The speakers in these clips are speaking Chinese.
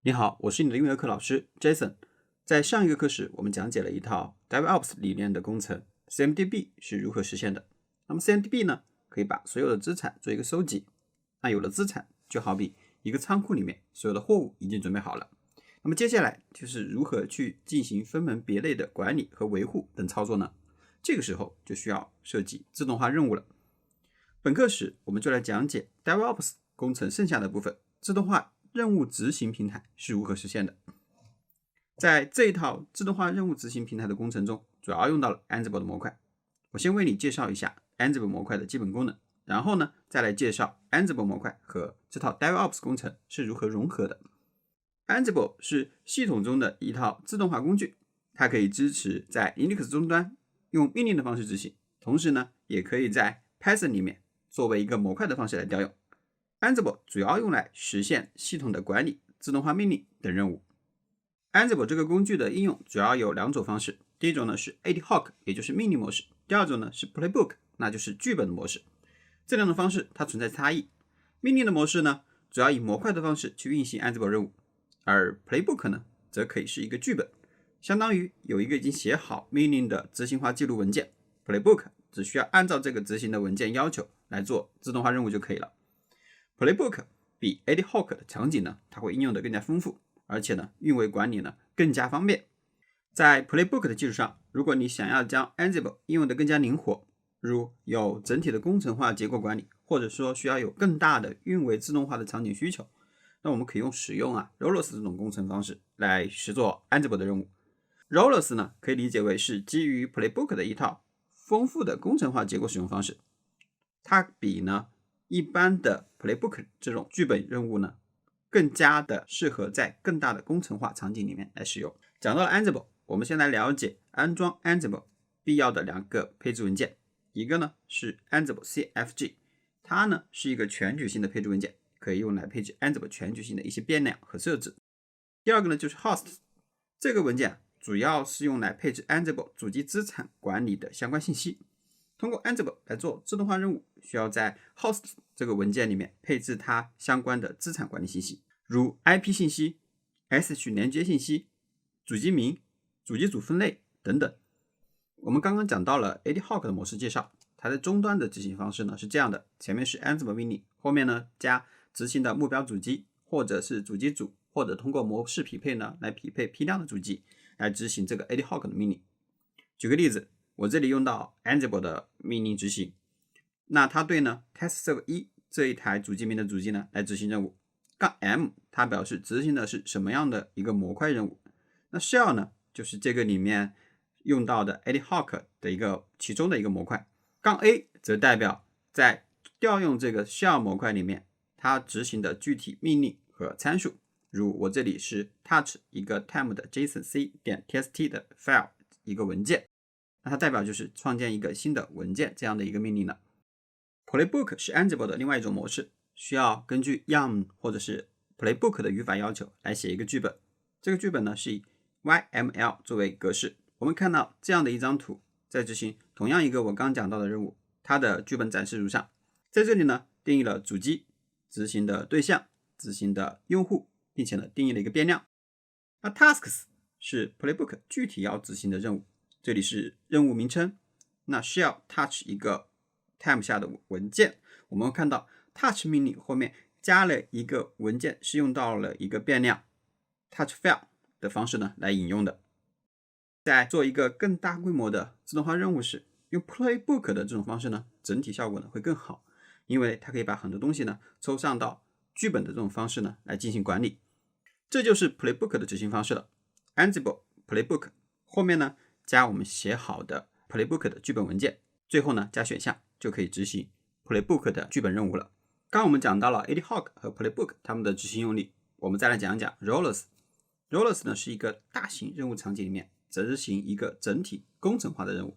你好，我是你的英语课老师 Jason。在上一个课时，我们讲解了一套 DevOps 理念的工程 CMDB 是如何实现的。那么 CMDB 呢，可以把所有的资产做一个收集。那有了资产，就好比一个仓库里面所有的货物已经准备好了。那么接下来就是如何去进行分门别类的管理和维护等操作呢？这个时候就需要设计自动化任务了。本课时我们就来讲解 DevOps 工程剩下的部分，自动化任务执行平台是如何实现的。在这一套自动化任务执行平台的工程中，主要用到了 Ansible 的模块。我先为你介绍一下 Ansible 模块的基本功能，然后呢，再来介绍 Ansible 模块和这套 DevOps 工程是如何融合的。Ansible 是系统中的一套自动化工具，它可以支持在 Linux 终端用命令的方式执行，同时呢，也可以在 Python 里面作为一个模块的方式来调用。Ansible 主要用来实现系统的管理、自动化命令等任务。Ansible 这个工具的应用主要有两种方式，第一种呢是 ad hoc， 也就是命令模式；第二种呢是 playbook， 那就是剧本的模式。这两种方式它存在差异。命令的模式呢，主要以模块的方式去运行 Ansible 任务，而 playbook 呢，则可以是一个剧本，相当于有一个已经写好命令的执行化记录文件。playbook 只需要按照这个执行的文件要求来做自动化任务就可以了。Playbook 比 ad hoc 的场景呢，它会应用的更加丰富，而且呢，运维管理呢更加方便。在 Playbook 的基础上，如果你想要将 Ansible 应用的更加灵活，如有整体的工程化结构管理，或者说需要有更大的运维自动化的场景需求，那我们可以使用Rollups 这种工程方式来实做 Ansible 的任务。Rollups 呢，可以理解为是基于 Playbook 的一套丰富的工程化结构使用方式，它比呢一般的 Playbook 这种剧本任务呢，更加的适合在更大的工程化场景里面来使用。讲到了 Ansible， 我们先来了解安装 Ansible 必要的两个配置文件。一个呢是 Ansible CFG， 它呢是一个全局性的配置文件，可以用来配置 Ansible 全局性的一些变量和设置。第二个呢就是 Hosts， 这个文件主要是用来配置 Ansible 主机资产管理的相关信息。通过 Ansible 来做自动化任务，需要在 Hosts 这个文件里面配置它相关的资产管理信息，如 IP 信息、SH 连接信息、主机名、主机组分类等等。我们刚刚讲到了 ad hoc 的模式介绍，它的终端的执行方式呢是这样的：前面是 Ansible 命令，后面呢加执行的目标主机，或者是主机组，或者通过模式匹配呢来匹配批量的主机来执行这个 ad hoc 的命令。举个例子，我这里用到 Ansible 的命令执行，那它对呢 testserver 1这一台主机名的主机呢来执行任务。-m 它表示执行的是什么样的一个模块任务。那 shell 呢，就是这个里面用到的 ad hoc 的其中的一个模块。-a 则代表在调用这个 shell 模块里面它执行的具体命令和参数，如我这里是 touch 一个 temp 的 jasonc.txt 的 file 一个文件，那它代表就是创建一个新的文件这样的一个命令了。Playbook 是 Ansible 的另外一种模式，需要根据 YAML 或者是 Playbook 的语法要求来写一个剧本。这个剧本呢是以 YML 作为格式。我们看到这样的一张图，在执行同样一个我刚讲到的任务，它的剧本展示如上。在这里呢，定义了主机、执行的对象、执行的用户，并且呢定义了一个变量。那 Tasks 是 Playbook 具体要执行的任务，这里是任务名称。那 shell touch 一个 temp 下的文件，我们看到 touch 命令后面加了一个文件，是用到了一个变量 touch file 的方式呢来引用的。在做一个更大规模的自动化任务时，用 Playbook 的这种方式呢，整体效果呢会更好，因为它可以把很多东西呢抽上到剧本的这种方式呢来进行管理。这就是 Playbook 的执行方式了。Ansible Playbook 后面呢加我们写好的 Playbook 的剧本文件，最后呢加选项，就可以执行 Playbook 的剧本任务了。刚我们讲到了 ad hoc 和 Playbook 它们的执行用例，我们再来讲讲 Rollups。Rollups 呢是一个大型任务场景里面执行一个整体工程化的任务。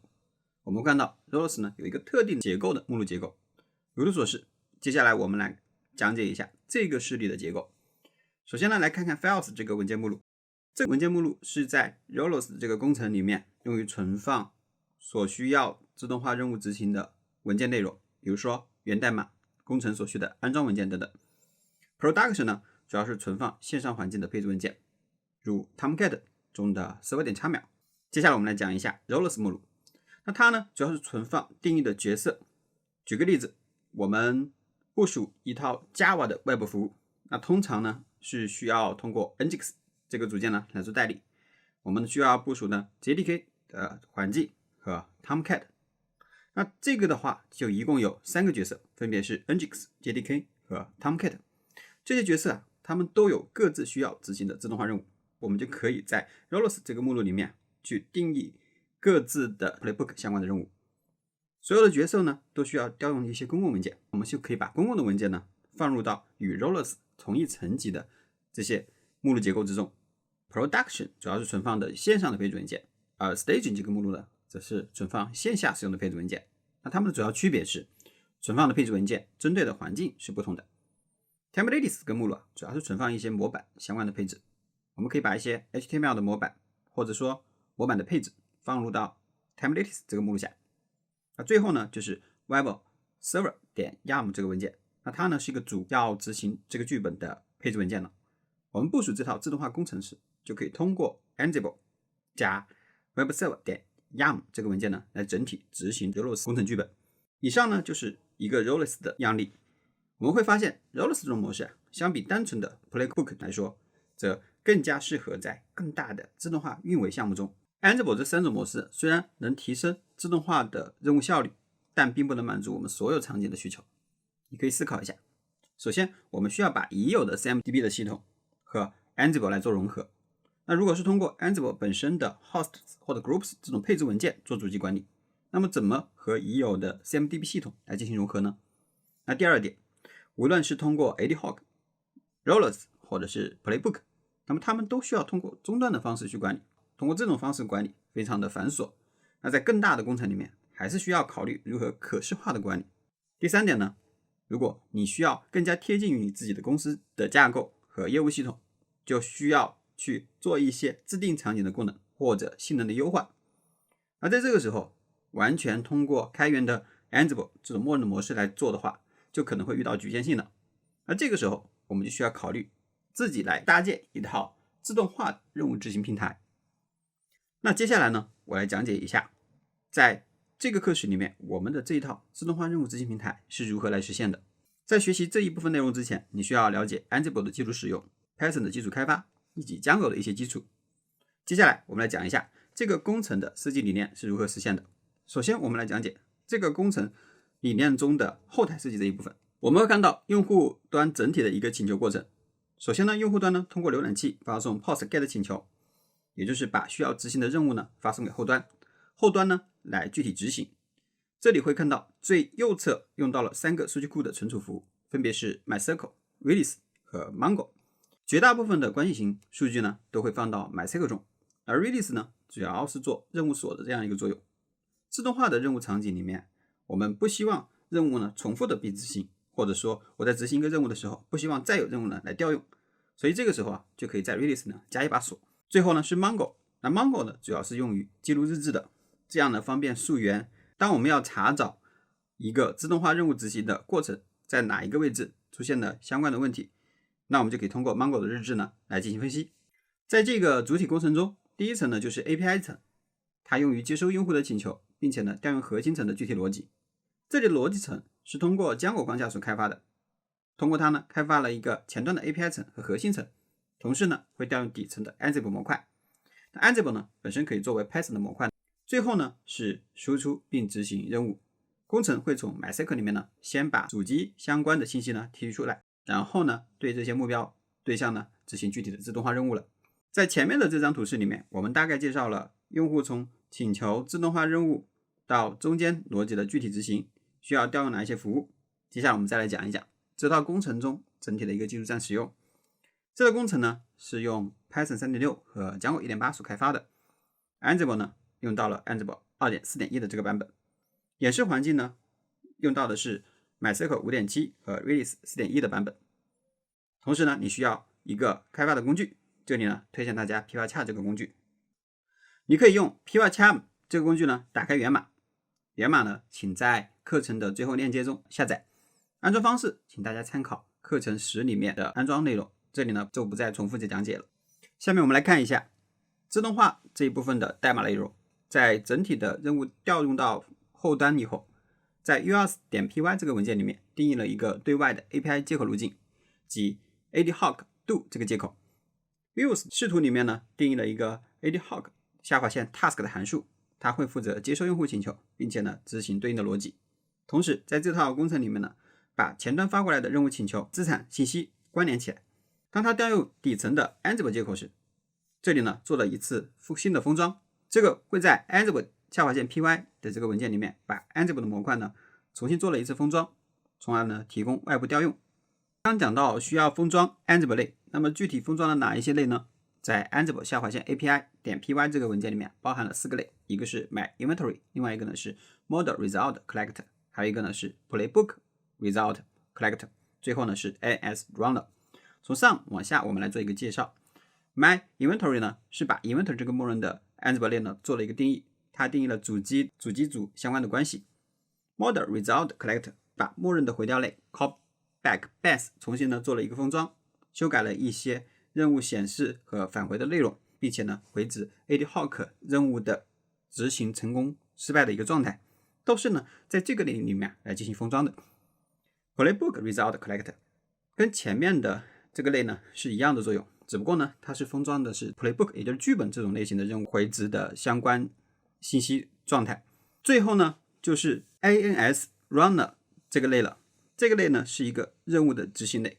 我们看到 Rollups 呢有一个特定结构的目录结构，如图所示。接下来我们来讲解一下这个示例的结构。首先呢，来看看 Files 这个文件目录。这个文件目录是在 Rollups 这个工程里面用于存放所需要自动化任务执行的文件内容，比如说源代码、工程所需的安装文件等等。Production 呢，主要是存放线上环境的配置文件，如 Tomcat 中的10.2秒。接下来我们来讲一下 Rollers 目录。那它呢，主要是存放定义的角色。举个例子，我们部署一套 Java 的外部服务，那通常呢是需要通过 Nginx 这个组件呢来做代理。我们需要部署呢 JDK 的环境和 Tomcat。那这个的话就一共有3个角色，分别是 Nginx、JDK 和 Tomcat。这些角色啊，他们都有各自需要执行的自动化任务。我们就可以在 Rollers 这个目录里面去定义各自的 Playbook 相关的任务。所有的角色呢都需要调用一些公共文件，我们就可以把公共的文件呢放入到与 Rollers 同一层级的这些目录结构之中。Production 主要是存放的线上的配置文件，而 Staging 这个目录呢则是存放线下使用的配置文件。那它们的主要区别是存放的配置文件针对的环境是不同的。Templates 这个目录主要是存放一些模板相关的配置，我们可以把一些 HTML 的模板或者说模板的配置放入到 Templates 这个目录下。那最后呢，就是 Web Server.yam 这个文件，那它呢是一个主要执行这个剧本的配置文件了。我们部署这套自动化工程时，就可以通过 Ansible 加 Web Server.yam 这个文件呢，来整体执行 Rollers 工程剧本。以上呢就是一个 Rollers 的样例。我们会发现 Rollers 这种模式相比单纯的 Playbook 来说，则更加适合在更大的自动化运维项目中。Ansible 这3种模式虽然能提升自动化的任务效率，但并不能满足我们所有场景的需求。你可以思考一下，首先我们需要把已有的 CMDB 的系统和 Ansible 来做融合。那如果是通过 Ansible 本身的 hosts 或者 groups 这种配置文件做主机管理，那么怎么和已有的 CMDB 系统来进行融合呢？那第二点，无论是通过 AdHoc、Rollers 或者是 Playbook， 那么他们都需要通过终端的方式去管理。通过这种方式管理非常的繁琐，那在更大的工程里面还是需要考虑如何可视化的管理。第三点呢，如果你需要更加贴近于你自己的公司的架构和业务系统，就需要去做一些自定场景的功能或者性能的优化。而在这个时候，完全通过开源的 Ansible 这种默认的模式来做的话，就可能会遇到局限性了。而这个时候，我们就需要考虑自己来搭建一套自动化的任务执行平台。那接下来呢，我来讲解一下，在这个课时里面，我们的这一套自动化任务执行平台是如何来实现的。在学习这一部分内容之前，你需要了解 Ansible 的基础使用、Python 的基础开发以及 Django 的一些基础。接下来我们来讲一下这个工程的设计理念是如何实现的。首先我们来讲解这个工程理念中的后台设计这一部分。我们会看到用户端整体的一个请求过程。首先呢，用户端呢通过浏览器发送 POST-GET 请求，也就是把需要执行的任务呢发送给后端，后端呢来具体执行。这里会看到最右侧用到了3个数据库的存储服务，分别是 MySQL、Redis 和 Mongo。绝大部分的关系型数据呢都会放到 MySQL 中，而 Redis 呢主要是做任务锁的这样一个作用。自动化的任务场景里面，我们不希望任务呢重复的被执行，或者说我在执行一个任务的时候，不希望再有任务呢来调用，所以这个时候就可以在 Redis 呢加一把锁。最后呢是 Mongo， 那 Mongo 呢主要是用于记录日志的，这样呢方便溯源。当我们要查找一个自动化任务执行的过程在哪一个位置出现了相关的问题，那我们就可以通过 Mongo 的日志呢来进行分析。在这个主体工程中，第一层呢就是 API 层，它用于接收用户的请求，并且呢调用核心层的具体逻辑。这里的逻辑层是通过Django框架所开发的，通过它呢开发了一个前端的 API 层和核心层，同时呢会调用底层的 Ansible 模块。那 Ansible 呢本身可以作为 Python 的模块。最后呢是输出并执行任务。工程会从 MySQL 里面呢先把主机相关的信息呢提取出来，然后呢对这些目标对象呢执行具体的自动化任务了。在前面的这张图示里面，我们大概介绍了用户从请求自动化任务到中间逻辑的具体执行需要调用哪一些服务。接下来我们再来讲一讲这套工程中整体的一个技术栈使用。这个工程呢是用 Python 3.6 和 Django 1.8 所开发的。Ansible 呢用到了 Ansible 2.4.1 的这个版本，演示环境呢用到的是 MySQL 5.7 和 Redis 4.1 的版本。同时呢你需要一个开发的工具，这里呢推荐大家 PyCharm 这个工具。你可以用 PyCharm 这个工具呢打开源码，源码呢请在课程的最后链接中下载。安装方式请大家参考课程10里面的安装内容。这里呢就不再重复讲解了。下面我们来看一下自动化这一部分的代码内容，在整体的任务调用到后端以后，在 urs.py 这个文件里面定义了一个对外的 API 接口路径，即 adhoc do 这个接口。Views 视图里面呢定义了一个 adhoc task 的函数，它会负责接收用户请求，并且呢执行对应的逻辑。同时在这套工程里面呢，把前端发过来的任务请求资产信息关联起来。当它调用底层的 Ansible 接口时，这里呢做了一次新的封装，这个会在 Ansible -py 的这个文件里面把 Ansible 的模块呢重新做了一次封装，从而呢提供外部调用。刚讲到需要封装 Ansible 类，那么具体封装了哪一些类呢？在 Ansible -api.py 这个文件里面包含了4个类，一个是 myInventory， 另外一个呢是 model result collector， 还有一个呢是 playbook result collector， 最后呢是 AS runner。 从上往下我们来做一个介绍。 myInventory 呢是把 inventory 这个默认的 Ansible 类呢做了一个定义，它定义了主机组相关的关系。 model result collector 把默认的回调类 callback base 重新呢做了一个封装，修改了一些任务显示和返回的内容，并且呢回执 adhoc 任务的执行成功失败的一个状态，都是呢在这个类里面来进行封装的。 playbook result collector 跟前面的这个类呢是一样的作用，只不过呢它是封装的是 playbook 也就是剧本这种类型的任务回执的相关信息状态。最后呢就是 AS runner 这个类了，这个类呢是一个任务的执行类。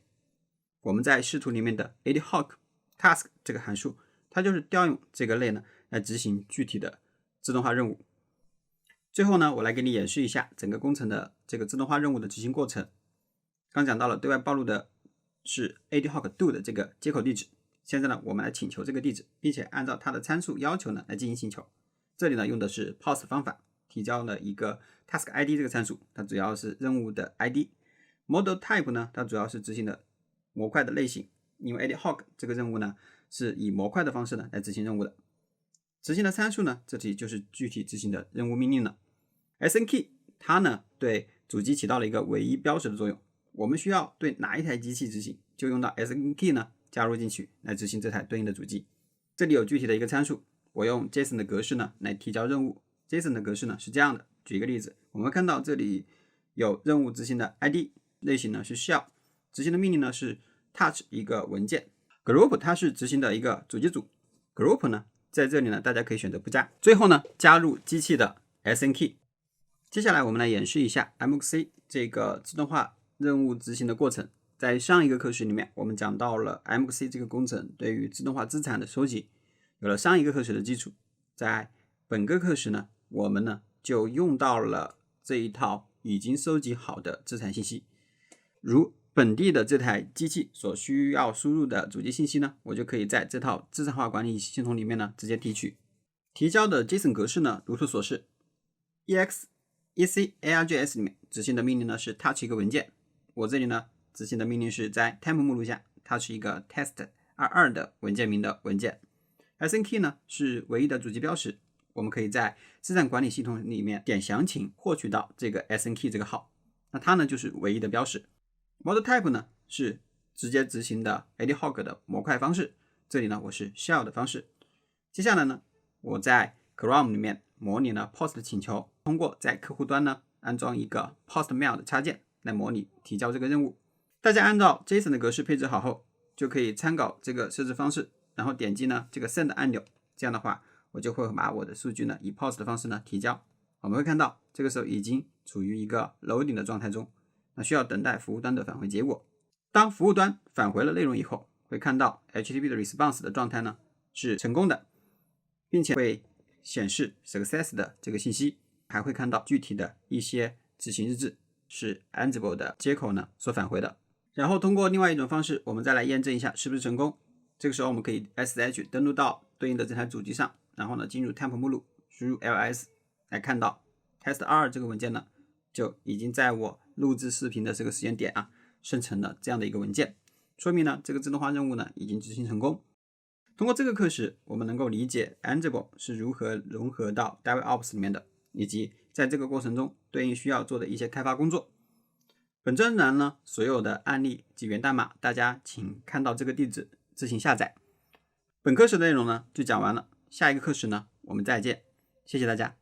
我们在视图里面的 adhoc task 这个函数，它就是调用这个类呢来执行具体的自动化任务。最后呢我来给你演示一下整个工程的这个自动化任务的执行过程。刚讲到了对外暴露的是 adhoc do 的这个接口地址，现在呢我们来请求这个地址，并且按照它的参数要求呢来进行请求。这里呢用的是 POS 方法，提交了一个 task ID 这个参数，它主要是任务的 ID。 model type 呢它主要是执行的模块的类型，因为 adhoc 这个任务呢是以模块的方式呢来执行任务的。执行的参数呢这里就是具体执行的任务命令了。 SNKey 它呢对主机起到了一个唯一标识的作用，我们需要对哪一台机器执行，就用到 SNKey 呢加入进去来执行这台对应的主机。这里有具体的一个参数，我用 JSON 的格式呢来提交任务。 JSON 的格式呢是这样的，举一个例子，我们看到这里有任务执行的 ID， 类型呢是 shell， 执行的命令呢是 touch 一个文件。 group 它是执行的一个主机组， group 呢在这里呢大家可以选择不加。最后呢加入机器的 SNKey。 接下来我们来演示一下 MXC 这个自动化任务执行的过程。在上一个课时里面我们讲到了 MXC 这个工程对于自动化资产的收集有了上一个课时的基础，在本个课时呢我们呢就用到了这一套已经收集好的资产信息，如本地的这台机器所需要输入的主机信息呢，我就可以在这套资产化管理系统里面呢直接提取。提交的 JSON 格式呢如图所示， exec_args 里面执行的命令呢是 touch 一个文件，我这里呢执行的命令是在 temp 目录下 touch 一个 test22 的文件名的文件。 SNKey 呢是唯一的主机标识，我们可以在资产管理系统里面点详情获取到这个 SNKey 这个号，那它呢就是唯一的标识。 model type 呢是直接执行的 adhoc 的模块方式，这里呢我是 shell 的方式。接下来呢我在 Chrome 里面模拟了 POST 的请求，通过在客户端呢安装一个 POST mail 的插件来模拟提交这个任务。大家按照 JSON 的格式配置好后，就可以参考这个设置方式，然后点击呢这个 Send 按钮，这样的话我就会把我的数据呢以 POST 的方式呢提交。我们会看到这个时候已经处于一个 loading 的状态中，那需要等待服务端的返回结果。当服务端返回了内容以后，会看到 HTTP 的 response 的状态呢是成功的，并且会显示 success 的这个信息，还会看到具体的一些执行日志是 Ansible 的接口呢所返回的。然后通过另外一种方式，我们再来验证一下是不是成功。这个时候我们可以 SSH 登录到对应的这台主机上，然后呢进入 temp 目录，输入 ls， 来看到 test2 这个文件呢就已经在我录制视频的这个时间点啊生成了这样的一个文件，说明呢这个自动化任务呢已经执行成功。通过这个课时，我们能够理解 Ansible 是如何融合到 DevOps 里面的，以及在这个过程中对应需要做的一些开发工作。本专栏呢，所有的案例及源代码，大家请看到这个地址自行下载。本课时的内容呢就讲完了，下一个课时呢我们再见，谢谢大家。